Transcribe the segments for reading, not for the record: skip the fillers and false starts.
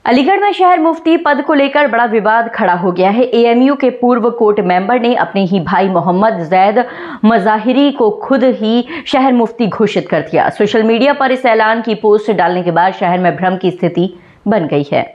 अलीगढ़ में शहर मुफ्ती पद को लेकर बड़ा विवाद खड़ा हो गया है। एएमयू के पूर्व कोर्ट मेंबर ने अपने ही भाई मोहम्मद जैद मज़ाहिरी को खुद ही शहर मुफ्ती घोषित कर दिया। सोशल मीडिया पर इस ऐलान की पोस्ट डालने के बाद शहर में भ्रम की स्थिति बन गई है।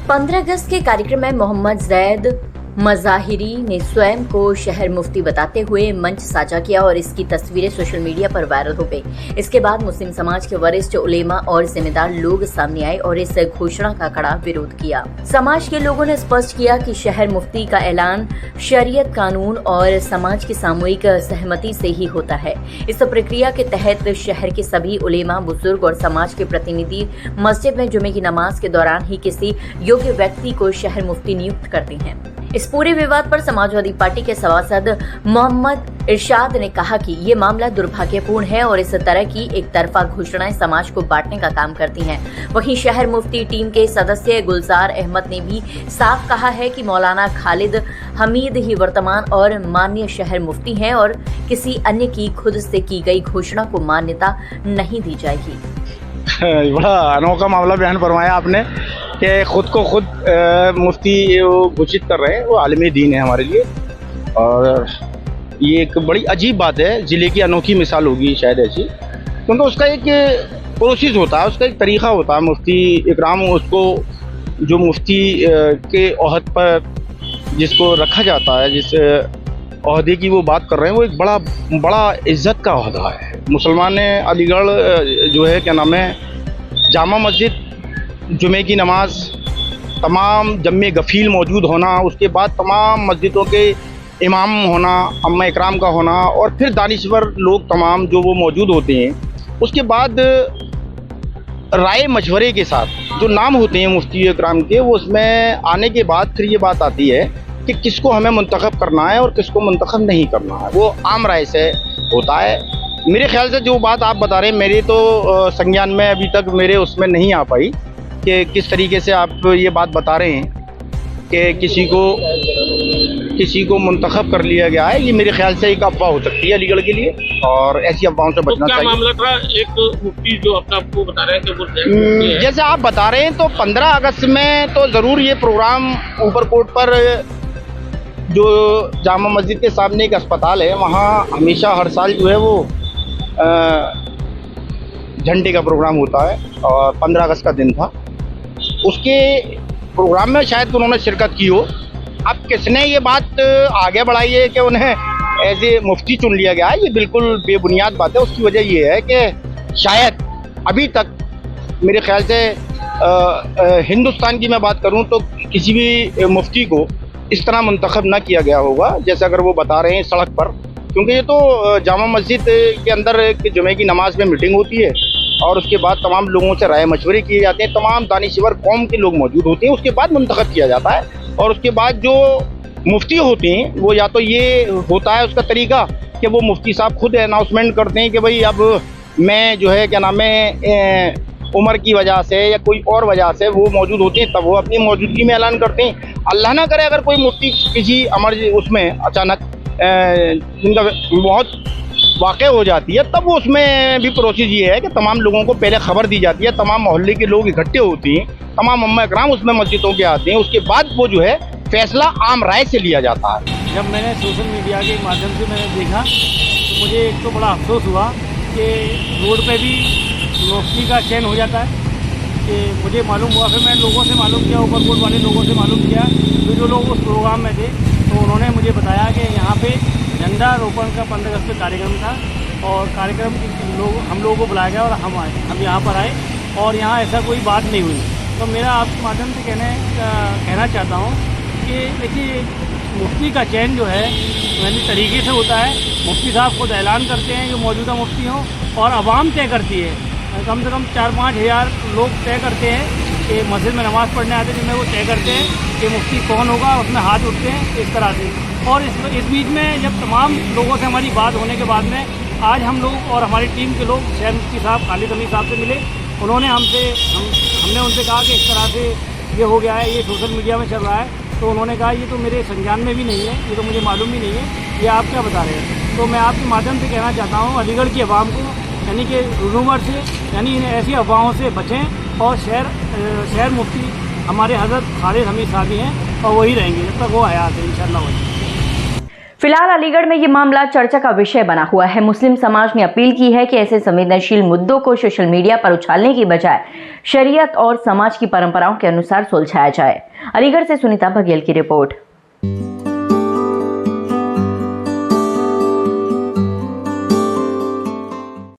15 अगस्त के कार्यक्रम में मोहम्मद जैद मज़ाहिरी ने स्वयं को शहर मुफ्ती बताते हुए मंच साझा किया और इसकी तस्वीरें सोशल मीडिया पर वायरल हो गई। इसके बाद मुस्लिम समाज के वरिष्ठ उलेमा और जिम्मेदार लोग सामने आए और इस घोषणा का कड़ा विरोध किया। समाज के लोगों ने स्पष्ट किया कि शहर मुफ्ती का ऐलान शरीयत, कानून और समाज की सामूहिक सहमति से ही होता है। इस प्रक्रिया के तहत शहर के सभी उलेमा, बुजुर्ग और समाज के प्रतिनिधि मस्जिद में जुमे की नमाज के दौरान ही किसी योग्य व्यक्ति को शहर मुफ्ती नियुक्त करते हैं। इस पूरे विवाद पर समाजवादी पार्टी के सभासद मोहम्मद इरशाद ने कहा कि ये मामला दुर्भाग्यपूर्ण है और इस तरह की एक तरफा घोषणाएं समाज को बांटने का काम करती हैं। वहीं शहर मुफ्ती टीम के सदस्य गुलजार अहमद ने भी साफ कहा है कि मौलाना खालिद हमीद ही वर्तमान और माननीय शहर मुफ्ती हैं और किसी अन्य की खुद से की गई घोषणा को मान्यता नहीं दी जाएगी। बड़ा अनोखा मामला बयान फरमाया आपने कि खुद को खुद मुफ्ती घोषित कर रहे हैं। वो आलमी दीन है हमारे लिए और ये एक बड़ी अजीब बात है। ज़िले की अनोखी मिसाल होगी शायद ऐसी, क्योंकि उसका एक प्रोसेस होता है, उसका एक तरीक़ा होता है। मुफ्ती इकराम उसको जो मुफ्ती के ओहद पर जिसको रखा जाता है, जिस ओहदे की वो बात कर रहे हैं, वो एक बड़ा इज़्ज़त का ओहदा है। मुसलमान ने अलीगढ़ जो है क्या नाम है, जामा मस्जिद, जुमे की नमाज, तमाम जम्मे गफ़ील मौजूद होना, उसके बाद तमाम मस्जिदों के इमाम होना, अम्मा इकराम का होना और फिर दानिश्वर लोग तमाम जो वो मौजूद होते हैं, उसके बाद राय मशवरे के साथ जो नाम होते हैं मुफ्ती इकराम के, वो उसमें आने के बाद फिर ये बात आती है कि किसको हमें मुंतखब करना है और किसको मुंतखब नहीं करना है। वो आम राय से होता है। मेरे ख्याल से जो बात आप बता रहे हैं, मेरे तो संज्ञान में अभी तक मेरे उसमें नहीं आ पाई कि किस तरीके से आप ये बात बता रहे हैं कि किसी को मुंतखब कर लिया गया है। ये मेरे ख्याल से एक अफवाह हो सकती है अलीगढ़ के लिए और ऐसी अफवाहों से बचना चाहिए। मामला था एक मुफ्ती जो आपको बता रहे हैं कि वो जैसे आप बता रहे हैं, तो 15 अगस्त में तो ज़रूर ये प्रोग्राम ऊपरकोट पर जो जामा मस्जिद के सामने एक अस्पताल है, वहाँ हमेशा हर साल जो है वो झंडे का प्रोग्राम होता है और 15 अगस्त का दिन था। उसके प्रोग्राम में शायद उन्होंने शिरकत की हो। अब किसने ये बात आगे बढ़ाई है कि उन्हें एज ए मुफ्ती चुन लिया गया है, ये बिल्कुल बेबुनियाद बात है। उसकी वजह ये है कि शायद अभी तक मेरे ख्याल से हिंदुस्तान की मैं बात करूं तो किसी भी मुफ्ती को इस तरह मुंतखब ना किया गया होगा जैसे अगर वो बता रहे हैं सड़क पर, क्योंकि ये तो जामा मस्जिद के अंदर जुमे की नमाज में मीटिंग होती है और उसके बाद तमाम लोगों से राय मशवरे किए जाते हैं, तमाम दानिश्वर कौम के लोग मौजूद होते हैं, उसके बाद मुंतखब किया जाता है। और उसके बाद जो मुफ्ती होते हैं वो या तो ये होता है उसका तरीका कि वो मुफ्ती साहब खुद अनाउंसमेंट करते हैं कि भाई अब मैं जो है क्या नाम है उम्र की वजह से या कोई और वजह से वो मौजूद होते हैं, तब वो अपनी मौजूदगी में ऐलान करते हैं। अल्लाह ना करे अगर कोई मुफ्ती किसी अमर उसमें अचानक जिनका बहुत वाक़ हो जाती है, तब वो उसमें भी प्रोसेस ये है कि तमाम लोगों को पहले खबर दी जाती है, तमाम मोहल्ले के लोग इकट्ठे होते हैं, तमाम अम्मा इकराम उसमें मस्जिदों के आते हैं, उसके बाद वो जो है फैसला आम राय से लिया जाता है। जब मैंने सोशल मीडिया के माध्यम से मैंने देखा तो मुझे एक तो बड़ा अफसोस हुआ कि रोड पे भी मुफ्ती का चयन हो जाता है। कि मुझे मालूम हुआ, फिर मैं लोगों से मालूम किया, ऊपरकोट वाले लोगों से मालूम किया, तो जो लोग उस प्रोग्राम में थे तो उन्होंने मुझे बताया कि यहाँ पे झंडा रोपण का 15 अगस्त का कार्यक्रम था और कार्यक्रम हम लोगों को बुलाया गया और हम यहाँ पर आए और यहाँ ऐसा कोई बात नहीं हुई। तो मेरा आपके माध्यम से कहना चाहता हूँ कि देखिए, मुफ्ती का चयन जो है मैंने तरीके से होता है। मुफ्ती साहब खुद ऐलान करते हैं जो मौजूदा मुफ्ती हों और आवाम तय करती है। कम से कम 4-5 हज़ार लोग तय करते हैं कि मस्जिद में नमाज़ पढ़ने आते हैं, जिनमें वो तय करते हैं कि मुफ्ती कौन होगा, उसमें हाथ उठते हैं इस तरह से। और इस बीच में जब तमाम लोगों से हमारी बात होने के बाद में आज हम लोग और हमारी टीम के लोग शहर मुफ्ती साहब खालिद हमीद साहब से मिले। उन्होंने हमने उनसे कहा कि इस तरह से ये हो गया है, ये सोशल मीडिया में चल रहा है। तो उन्होंने कहा ये तो मेरे संज्ञान में भी नहीं है, ये तो मुझे मालूम भी नहीं है, ये आप क्या बता रहे हैं। तो मैं आपके माध्यम से कहना चाहता हूँ अलीगढ़ की आवाम को, यानी कि रूमर से, यानी इन ऐसी अफवाहों से बचें और शहर मुफ्ती हमारे हज़रत खालिद हमीद साहब हैं और वही रहेंगे जब तक वो हयात है इंशाअल्लाह। फिलहाल अलीगढ़ में ये मामला चर्चा का विषय बना हुआ है। मुस्लिम समाज ने अपील की है कि ऐसे संवेदनशील मुद्दों को सोशल मीडिया पर उछालने की बजाय शरीयत और समाज की परंपराओं के अनुसार सुलझाया जाए। अलीगढ़ से सुनीता बघेल की रिपोर्ट।